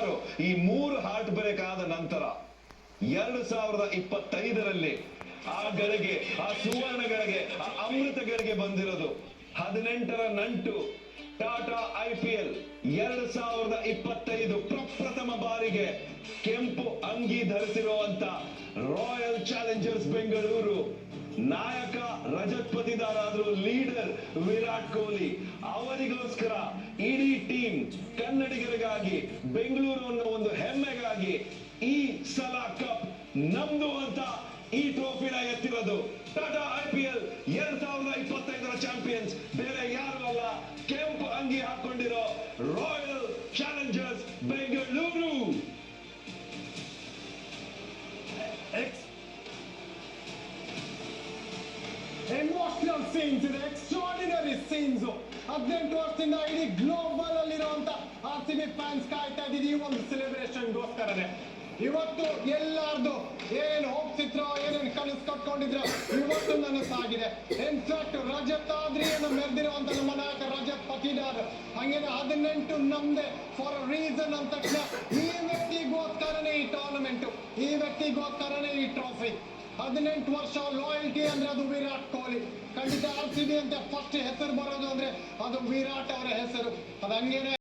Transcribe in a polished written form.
ಸುಮಾರು ಈ 3 heart break ಆದ ನಂತರ 2025ರಲ್ಲಿ ಆ ಗಳಿಗೆ, ಆ ಸುವರ್ಣ ಗಳಿಗೆ, ಆ ಅಮೃತ ಗಳಿಗೆ ಬಂದಿರೋದು 18ರ ನಂಟು. ಟಾಟಾ IPL 2025 ಪ್ರಪ್ರಥಮ ಬಾರಿಗೆ ಕೆಂಪು ಅಂಗಿ ಧರಿಸಿರುವಂತ ರಾಯಲ್ ಚಾಲೆಂಜರ್ಸ್ ಬೆಂಗಳೂರು. ನಾಯಕ ರಜತ್ ಪತಿದಾರ್ ಆದ್ರೂ ಲೀಡರ್ ವಿರಾಟ್ ಕೊಹ್ಲಿ. ಅವರಿಗೋಸ್ಕರ ಇಡೀ ಟೀಮ್ ಕನ್ನಡಿಗರಿಗಾಗಿ, ಬೆಂಗಳೂರು ಅನ್ನೋ ಒಂದು ಹೆಮ್ಮೆಗಾಗಿ ಈ ಸಲ ಕಪ್ ನಮ್ದು ಅಂತ ಈ ಟ್ರೋಫಿನ ಎತ್ತಿರೋದು. ಟಾಟಾ IPL 2025ರ ಚಾಂಪಿಯನ್ಸ್ ಬೇರೆ ಯಾರು ಅಲ್ಲ, ಕೆಂಪು ಅಂಗಿ ಹಾಕೊಂಡಿರೋ Royal Challengers Bengaluru. Emotional scenes ಇದೆ, ಎಕ್ಸ್ಟ್ರಾರ್ಡಿನರಿ ಸೀನ್ಸ್. 18 ವರ್ಷದಿಂದ ಇಡೀ ಗ್ಲೋಬಲ್ ಅಲ್ಲಿರುವಂತ RCB ಫ್ಯಾನ್ಸ್ ಕಾಯ್ತಾ ಇದ್ದೀವಿ ಈ ಒಂದು ಸೆಲೆಬ್ರೇಷನ್ಗೋಸ್ಕರನೇ. ಇವತ್ತು ಎಲ್ಲಾರ್ದು ಏನೇನು ಹೋಪ್ಸ್ ಇದ್ರು, ಏನೇನು ಕನಸು ಕಟ್ಕೊಂಡಿದ್ರು, ಇವತ್ತು ನನಸಾಗಿದೆ. ಇನ್ಫ್ಯಾಕ್ಟ್ ರಜತ್ ಆದ್ರಿಯನ್ನು ಮೆರೆದಿರುವಂತ ನಮ್ಮ ನಾಯಕ ರಜತ್ ಪತಿದಾರ್ ಹಂಗೇನೆ 18 ನಮ್ದೆ ಫಾರ್ ರೀಸನ್ ಅಂದ ತಕ್ಷಣ ಈ ವ್ಯಕ್ತಿಗೋಸ್ಕರನೇ ಈ ಟೂರ್ನಮೆಂಟ್, ಈ ವ್ಯಕ್ತಿಗೋಸ್ಕರನೇ ಈ ಟ್ರೋಫಿ. 18 ವರ್ಷ ಲಾಯಲ್ಟಿ ಅಂದ್ರೆ ಅದು ವಿರಾಟ್ ಕೊಹ್ಲಿ. ಖಂಡಿತ RCB ಅಂತ ಫಸ್ಟ್ ಹೆಸರು ಬರೋದು ಅಂದ್ರೆ ಅದು ವಿರಾಟ್ ಅವರ ಹೆಸರು. ಅದು ಹಂಗೇನೆ